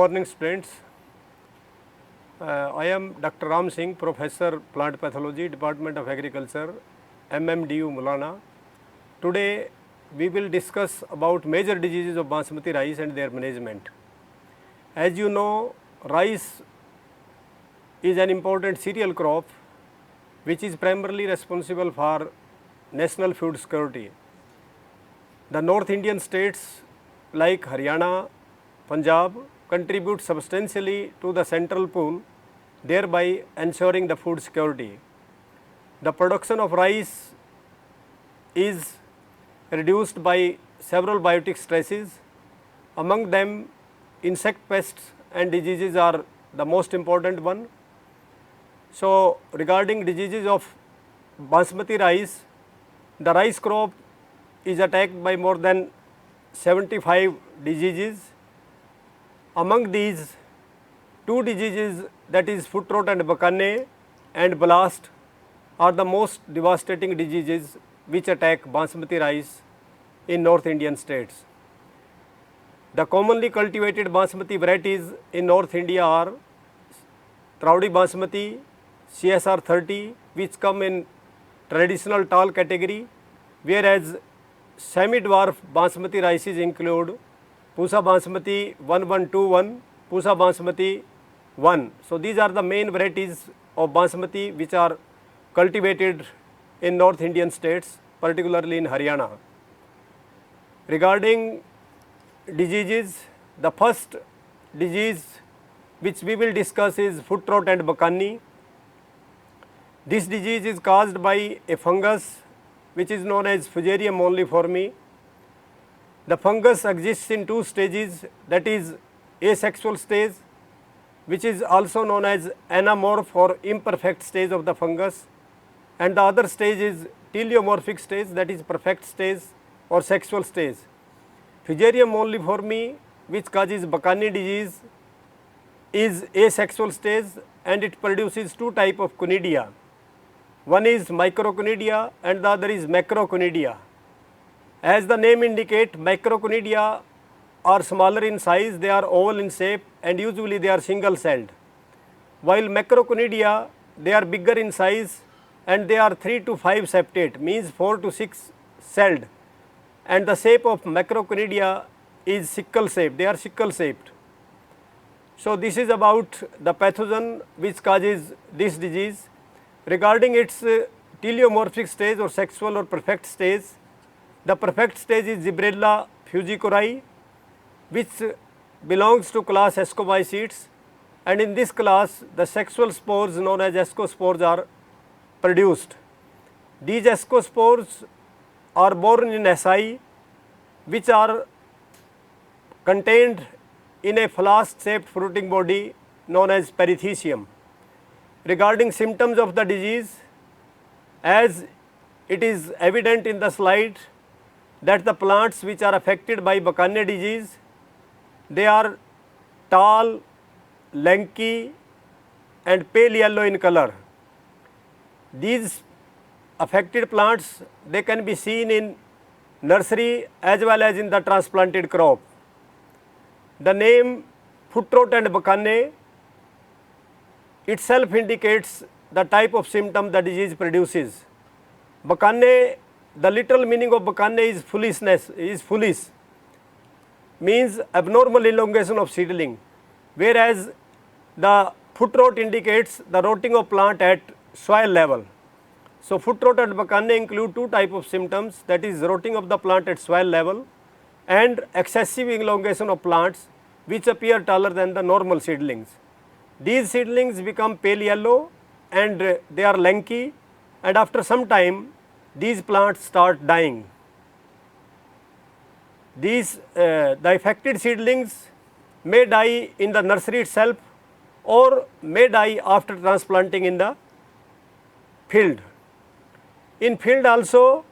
Morning students, I am Dr. Ram Singh, Professor Plant Pathology, Department of Agriculture, MMDU Mulana. Today we will discuss about major diseases of Basmati rice and their management. As you know, rice is an important cereal crop which is primarily responsible for national food security. The North Indian states like Haryana, Punjab contribute substantially to the central pool, thereby ensuring the food security. The production of rice is reduced by several biotic stresses. Among them, insect pests and diseases are the most important one. So, regarding diseases of Basmati rice, the rice crop is attacked by more than 75 diseases. Among these, two diseases, that is foot rot and bakane and blast, are the most devastating diseases which attack Basmati rice in North Indian states. The commonly cultivated Basmati varieties in North India are Traudi Basmati, CSR 30, which come in traditional tall category, whereas semi-dwarf Basmati rices include Pusa Basmati 1121, Pusa Basmati 1. So, these are the main varieties of Basmati which are cultivated in North Indian states, particularly in Haryana. Regarding diseases, the first disease which we will discuss is foot rot and bakani. This disease is caused by a fungus which is known as Fusarium molliforme. The fungus exists in two stages, that is asexual stage, which is also known as anamorph or imperfect stage of the fungus, and the other stage is teleomorphic stage, that is perfect stage or sexual stage. Fusarium molliforme, which causes bakani disease, is asexual stage and it produces two types of conidia. One is microconidia and the other is macroconidia. As the name indicates, microconidia are smaller in size, they are oval in shape and usually they are single celled. While macroconidia, they are bigger in size and they are 3 to 5 septate, means 4 to 6 celled, and the shape of macroconidia is sickle shaped, they are sickle shaped. So, this is about the pathogen which causes this disease. Regarding its teleomorphic stage or sexual or perfect stage, the perfect stage is Gibrella fusicori, which belongs to class Ascomycetes, and in this class the sexual spores known as ascospores are produced. These ascospores are born in asci, which are contained in a flask shaped fruiting body known as perithecium. Regarding symptoms of the disease, as it is evident in the slide that the plants which are affected by bakane disease, they are tall, lanky and pale yellow in color. These affected plants, they can be seen in nursery as well as in the transplanted crop. The name foot rot and bakane itself indicates the type of symptom the disease produces. Bakane, the literal meaning of bakane is foolishness, is foolish, means abnormal elongation of seedling, whereas the foot rot indicates the rotting of plant at soil level. So, foot rot and bakane include two types of symptoms, that is rotting of the plant at soil level and excessive elongation of plants which appear taller than the normal seedlings. These seedlings become pale yellow and they are lanky, and after some time these plants start dying. These the affected seedlings may die in the nursery itself or may die after transplanting in the field. In field also,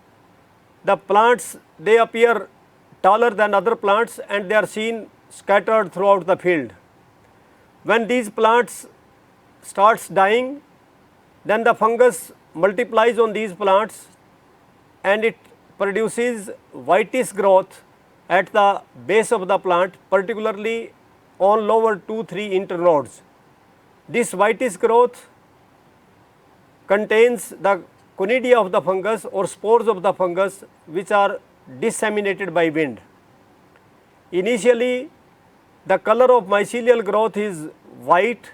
the plants, they appear taller than other plants and they are seen scattered throughout the field. When these plants starts dying, then the fungus multiplies on these plants and it produces whitish growth at the base of the plant, particularly on lower 2-3 internodes. This whitish growth contains the conidia of the fungus or spores of the fungus which are disseminated by wind. Initially, the color of mycelial growth is white,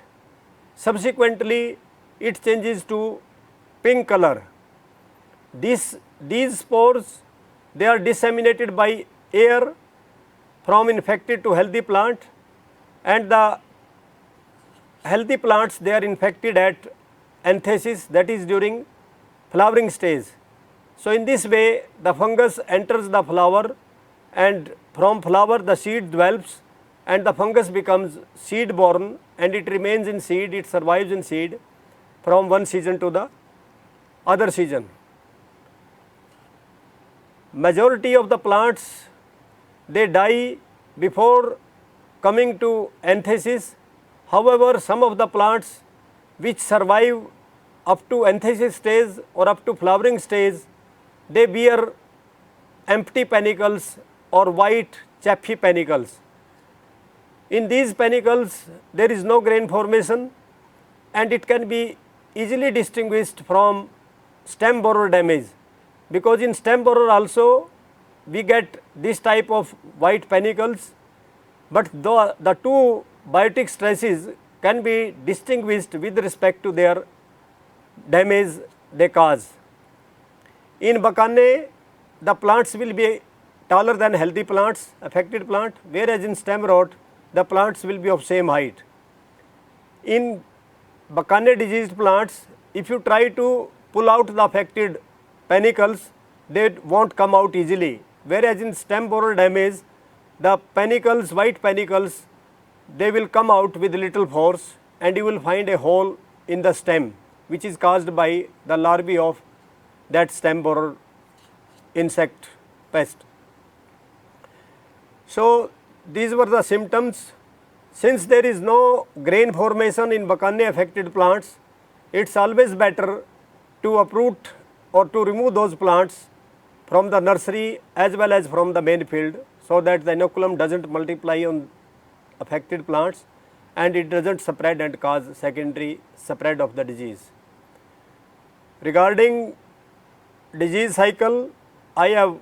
subsequently it changes to pink color. These spores, they are disseminated by air from infected to healthy plant, and the healthy plants, they are infected at anthesis, that is during flowering stage. So, in this way the fungus enters the flower, and from flower the seed develops and the fungus becomes seed borne, and it remains in seed, it survives in seed from one season to the other season. Majority of the plants, they die before coming to anthesis. However, some of the plants which survive up to anthesis stage or up to flowering stage, they bear empty panicles or white chaffy panicles. In these panicles, there is no grain formation, and it can be easily distinguished from stem borer damage, because in stem borer also we get this type of white panicles, but the two biotic stresses can be distinguished with respect to their damage they cause. In Bacane, the plants will be taller than healthy plants, affected plant, whereas in stem rot the plants will be of same height. In Bacane diseased plants, if you try to pull out the affected panicles, they won't come out easily, whereas in stem borer damage, the panicles, white panicles, they will come out with little force, and you will find a hole in the stem which is caused by the larvae of that stem borer insect pest. So, these were the symptoms. Since there is no grain formation in Bacane affected plants, it is always better to uproot or to remove those plants from the nursery as well as from the main field, so that the inoculum does not multiply on affected plants and it does not spread and cause secondary spread of the disease. Regarding disease cycle, I have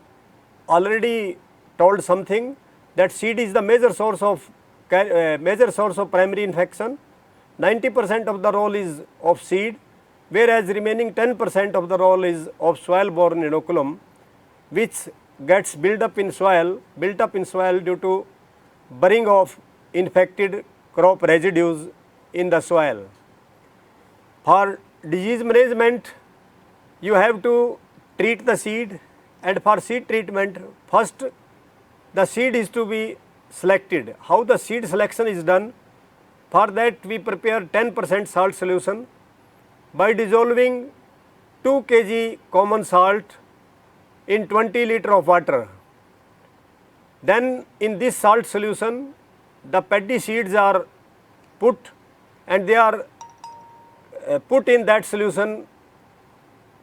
already told something, that seed is the major source of primary infection. 90% of the role is of seed, whereas remaining 10% of the role is of soil borne inoculum, which gets built up in soil due to burying of infected crop residues in the soil. For disease management, you have to treat the seed, and for seed treatment, first the seed is to be selected. How the seed selection is done? For that we prepare 10% salt solution by dissolving 2 kg common salt in 20 liter of water. Then in this salt solution, the paddy seeds are put, and they are put in that solution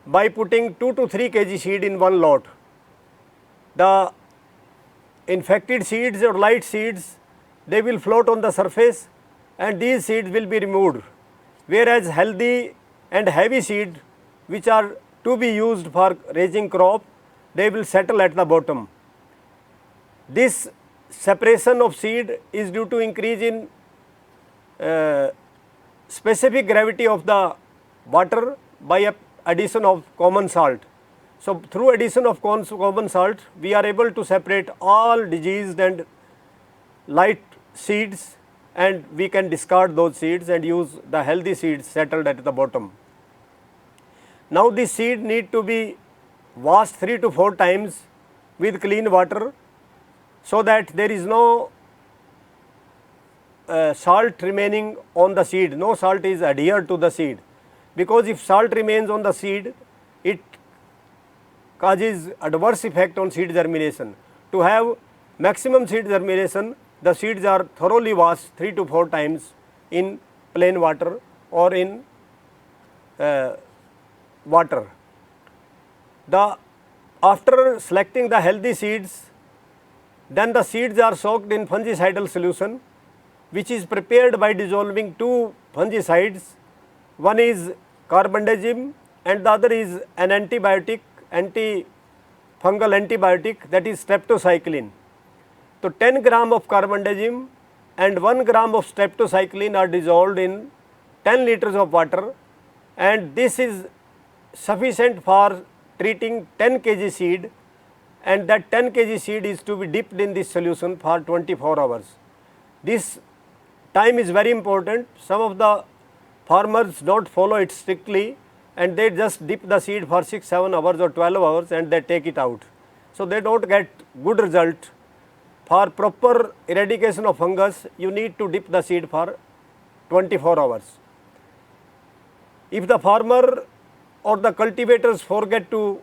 by putting 2 to 3 kg seed in one lot. The infected seeds or light seeds, they will float on the surface and these seeds will be removed, whereas healthy and heavy seed which are to be used for raising crop, they will settle at the bottom. This separation of seed is due to increase in specific gravity of the water by addition of common salt. So, through addition of common salt, we are able to separate all diseased and light seeds, and we can discard those seeds and use the healthy seeds settled at the bottom. Now, this seed need to be washed 3 to 4 times with clean water, so that there is no salt remaining on the seed, no salt is adhered to the seed, because if salt remains on the seed, it causes adverse effect on seed germination. To have maximum seed germination, the seeds are thoroughly washed 3 to 4 times in plain water or in water. After selecting the healthy seeds, then the seeds are soaked in fungicidal solution which is prepared by dissolving two fungicides. One is carbendazim and the other is an antibiotic, antifungal antibiotic, that is streptocycline. So 10 gram of carbendazim and 1 gram of streptocycline are dissolved in 10 liters of water, and this is sufficient for treating 10 kg seed, and that 10 kg seed is to be dipped in this solution for 24 hours. This time is very important. Some of the farmers don't follow it strictly and they just dip the seed for 6-7 hours or 12 hours and they take it out. So they don't get good result. For proper eradication of fungus, you need to dip the seed for 24 hours. If the farmer or the cultivators forget to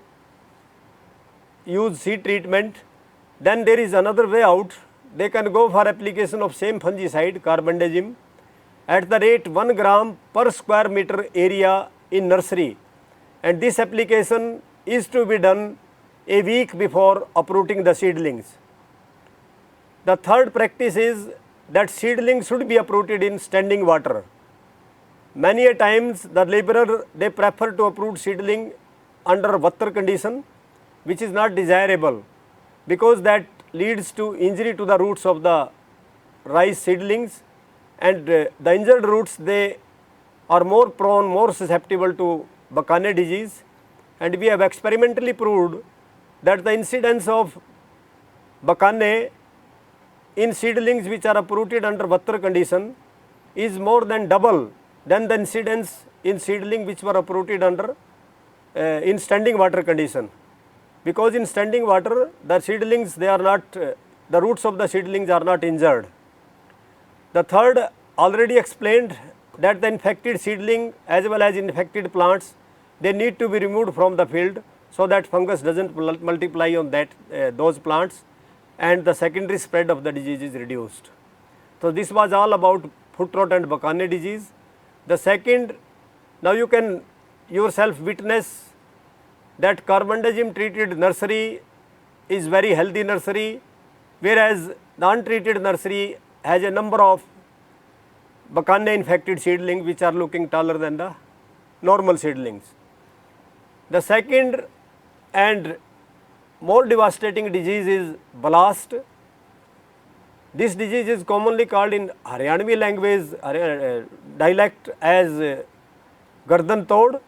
use seed treatment, then there is another way out. They can go for application of same fungicide, carbendazim, at the rate 1 gram per square meter area in nursery, and this application is to be done a week before uprooting the seedlings. The third practice is that seedlings should be uprooted in standing water. Many a times the laborer, they prefer to uproot seedling under water condition, which is not desirable, because that leads to injury to the roots of the rice seedlings, and the injured roots, they are more prone, more susceptible to Bakane disease, and we have experimentally proved that the incidence of Bakane in seedlings which are uprooted under water condition is more than double than the incidence in seedling which were uprooted under in standing water condition. Because in standing water, the seedlings, they are not, the roots of the seedlings are not injured. The third, already explained, that the infected seedling as well as infected plants, they need to be removed from the field so that fungus doesn't multiply on that those plants, and the secondary spread of the disease is reduced. So this was all about foot rot and Bakane disease. The second, now you can yourself witness that carbendazim treated nursery is very healthy nursery, whereas the untreated nursery has a number of Bakane infected seedlings which are looking taller than the normal seedlings. The second and more devastating disease is blast. This disease is commonly called in Haryanvi language dialect as Gardan Tod,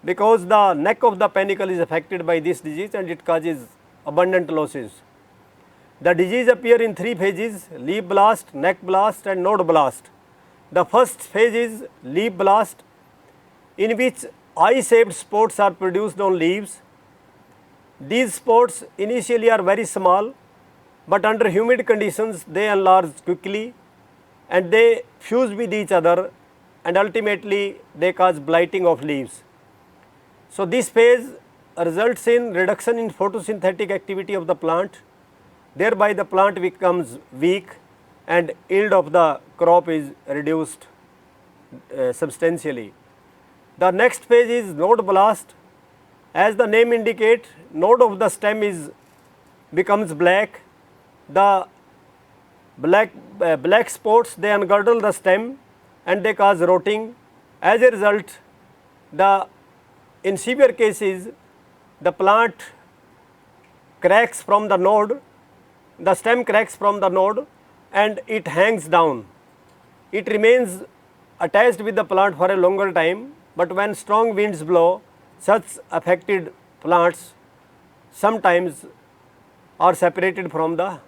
because the neck of the panicle is affected by this disease and it causes abundant losses. The disease appears in 3 phases: leaf blast, neck blast and node blast. The first phase is leaf blast, in which eye-shaped spots are produced on leaves. These spots initially are very small, but under humid conditions they enlarge quickly and they fuse with each other, and ultimately they cause blighting of leaves. So this phase results in reduction in photosynthetic activity of the plant, thereby the plant becomes weak and yield of the crop is reduced substantially. The next phase is node blast. As the name indicates, node of the stem becomes black. The black spots, they engirdle the stem and they cause rotting. As a result, in severe cases, the plant cracks from the node, the stem cracks from the node and it hangs down. It remains attached with the plant for a longer time, but when strong winds blow, such affected plants sometimes are separated from the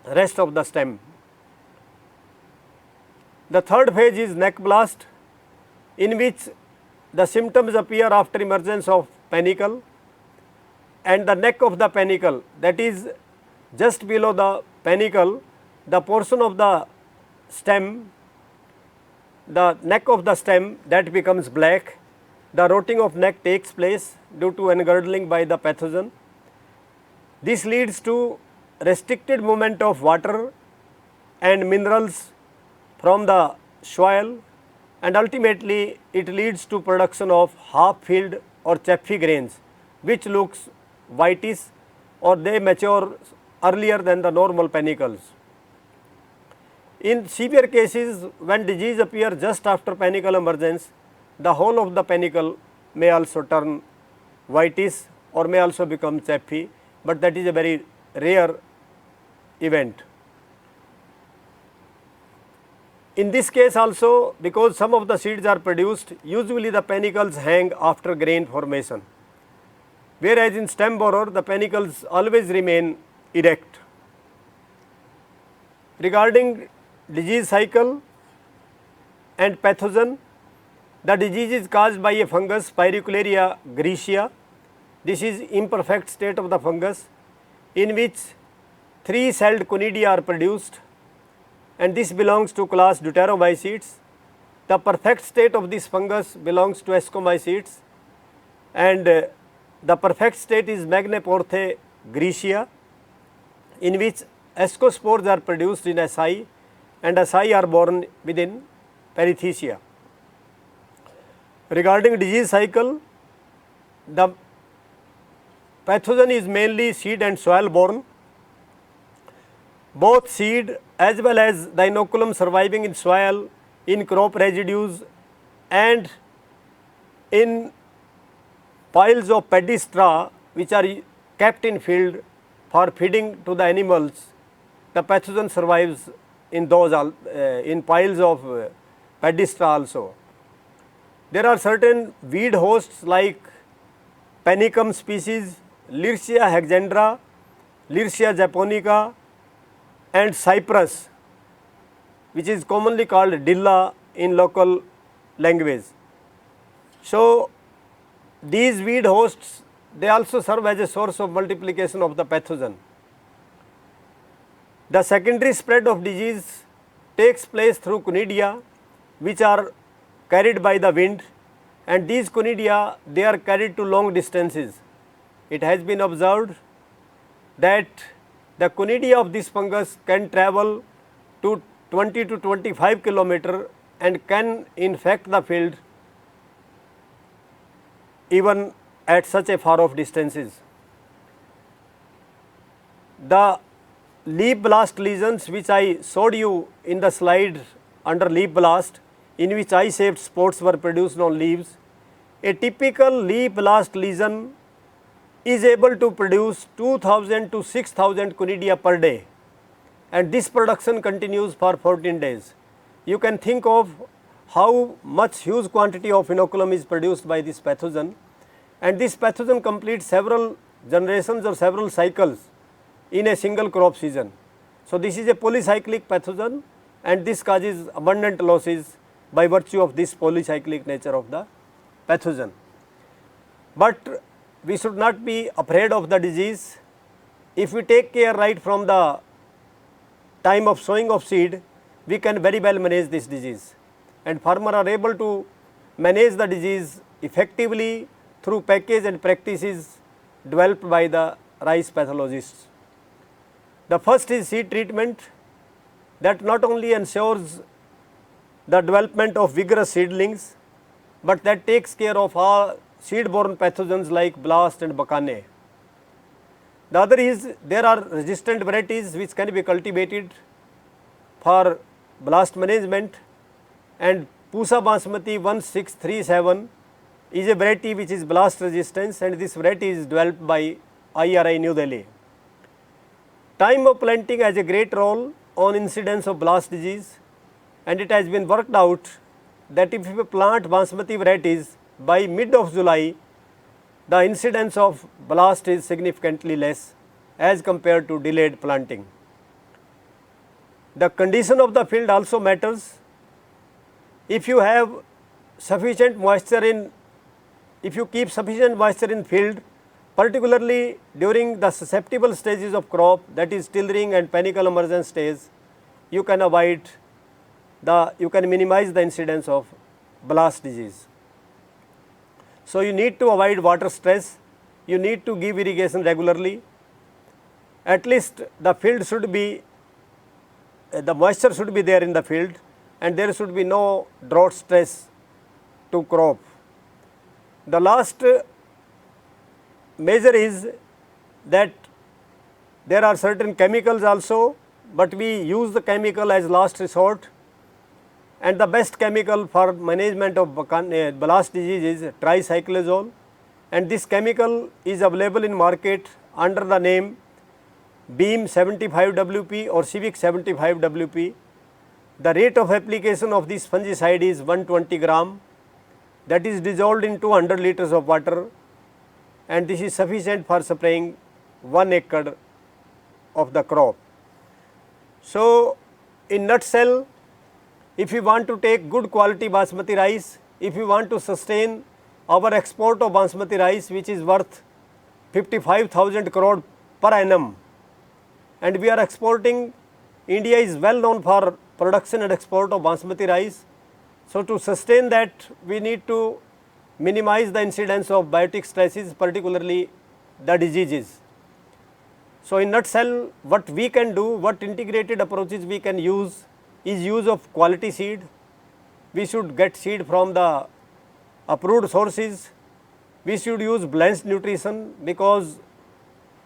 rest of the stem. The third phase is neck blast, in which the symptoms appear after emergence of panicle, and the neck of the panicle, that is just below the panicle, the portion of the stem, the neck of the stem, that becomes black. The rotting of neck takes place due to engirdling by the pathogen. This leads to restricted movement of water and minerals from the soil, and ultimately it leads to production of half-filled or chaffy grains, which looks whitish or they mature earlier than the normal panicles. In severe cases, when disease appear just after panicle emergence, the whole of the panicle may also turn whitish or may also become chaffy, but that is a very rare event. In this case also, because some of the seeds are produced, usually the panicles hang after grain formation, whereas in stem borer the panicles always remain erect. Regarding disease cycle and pathogen, the disease is caused by a fungus Pyricularia graecea. This is imperfect state of the fungus in which 3-celled conidia are produced, and this belongs to class Deuteromycetes. The perfect state of this fungus belongs to Ascomycetes, and the perfect state is Magnaporthe graecea, in which ascospores are produced in asci and asci are born within perithecia. Regarding disease cycle, the pathogen is mainly seed and soil borne. Both seed as well as the inoculum surviving in soil, in crop residues and in piles of paddy straw which are kept in field for feeding to the animals, the pathogen survives in those in piles of paddy straw also. There are certain weed hosts like panicum species, Lyrcia hexandra, Lyrcia japonica and cypress, which is commonly called dilla in local language. So, these weed hosts, they also serve as a source of multiplication of the pathogen. The secondary spread of disease takes place through conidia which are carried by the wind, and these conidia, they are carried to long distances. It has been observed that the conidia of this fungus can travel to 20 to 25 kilometer and can infect the field even at such a far off distances. The leaf blast lesions which I showed you in the slide under leaf blast, in which eye-shaped spots were produced on leaves, a typical leaf blast lesion is able to produce 2000 to 6000 conidia per day, and this production continues for 14 days. You can think of how much huge quantity of inoculum is produced by this pathogen, and this pathogen completes several generations or several cycles in a single crop season. So, this is a polycyclic pathogen, and this causes abundant losses by virtue of this polycyclic nature of the pathogen. But we should not be afraid of the disease. If we take care right from the time of sowing of seed, we can very well manage this disease, and farmers are able to manage the disease effectively through package and practices developed by the rice pathologists. The first is seed treatment, that not only ensures the development of vigorous seedlings, but that takes care of all seed-borne pathogens like blast and bacane. The other is there are resistant varieties which can be cultivated for blast management, and Pusa Basmati 1637 is a variety which is blast resistance, and this variety is developed by IRI New Delhi. Time of planting has a great role on incidence of blast disease, and it has been worked out that if you plant Basmati varieties by mid of July, the incidence of blast is significantly less as compared to delayed planting. The condition of the field also matters. If you have sufficient moisture in, if you keep sufficient moisture in field, particularly during the susceptible stages of crop, that is tillering and panicle emergence stage, you can avoid you can minimize the incidence of blast disease. So, you need to avoid water stress, you need to give irrigation regularly, at least the field should be, the moisture should be there in the field, and there should be no drought stress to crop. The last measure is that there are certain chemicals also but we use the chemical as last resort, and the best chemical for management of blast disease is tricyclazole, and this chemical is available in market under the name Beam 75 WP or Civic 75 WP. The rate of application of this fungicide is 120 gram, that is dissolved in 200 liters of water, and this is sufficient for spraying 1 acre of the crop. So, in nutshell, if we want to take good quality basmati rice, if we want to sustain our export of basmati rice, which is worth 55,000 crore per annum, and we are exporting, India is well known for production and export of basmati rice. So, to sustain that, we need to minimize the incidence of biotic stresses, particularly the diseases. So, in nutshell, what we can do, what integrated approaches we can use is use of quality seed. We should get seed from the approved sources. We should use balanced nutrition, because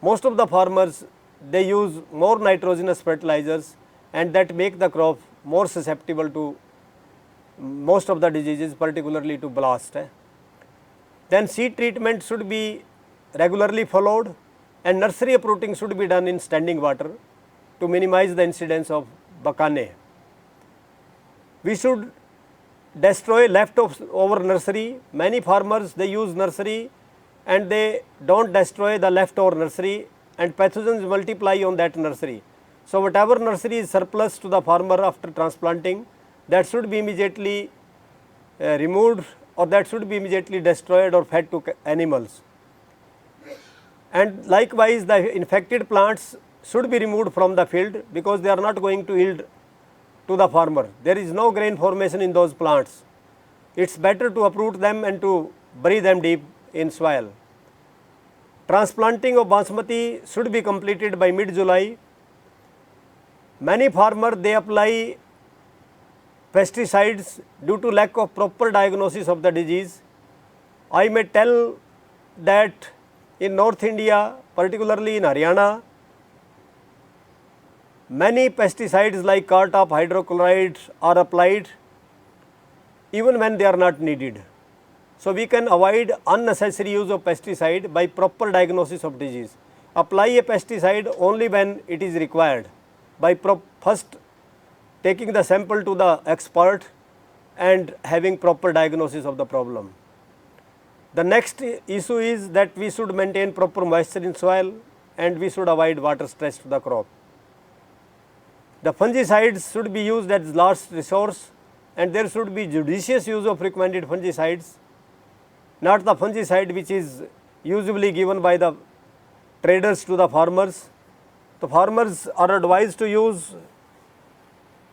most of the farmers, they use more nitrogenous fertilizers, and that make the crop more susceptible to most of the diseases, particularly to blast. Then seed treatment should be regularly followed, and nursery uprooting should be done in standing water to minimize the incidence of bakane. We should destroy leftover nursery. Many farmers, they use nursery and they don't destroy the leftover nursery, and pathogens multiply on that nursery. So, whatever nursery is surplus to the farmer after transplanting, that should be immediately removed, or that should be immediately destroyed or fed to animals. And likewise, the infected plants should be removed from the field, because they are not going to yield to the farmer. There is no grain formation in those plants. It is better to uproot them and to bury them deep in soil. Transplanting of basmati should be completed by mid-July. Many farmers, they apply pesticides due to lack of proper diagnosis of the disease. I may tell that in North India, particularly in Haryana, many pesticides like cartop hydrochloride are applied even when they are not needed. So, we can avoid unnecessary use of pesticide by proper diagnosis of disease. Apply a pesticide only when it is required, by first taking the sample to the expert and having proper diagnosis of the problem. The next issue is that we should maintain proper moisture in soil, and we should avoid water stress to the crop. The fungicides should be used as last resource, and there should be judicious use of recommended fungicides, not the fungicide which is usually given by the traders to the farmers. The farmers are advised to use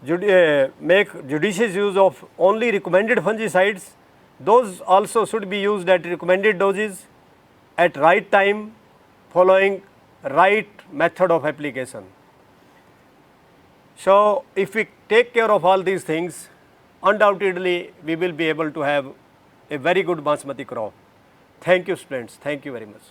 make judicious use of only recommended fungicides. Those also should be used at recommended doses, at right time, following right method of application. So, if we take care of all these things, undoubtedly we will be able to have a very good basmati crop. Thank you, students. Thank you very much.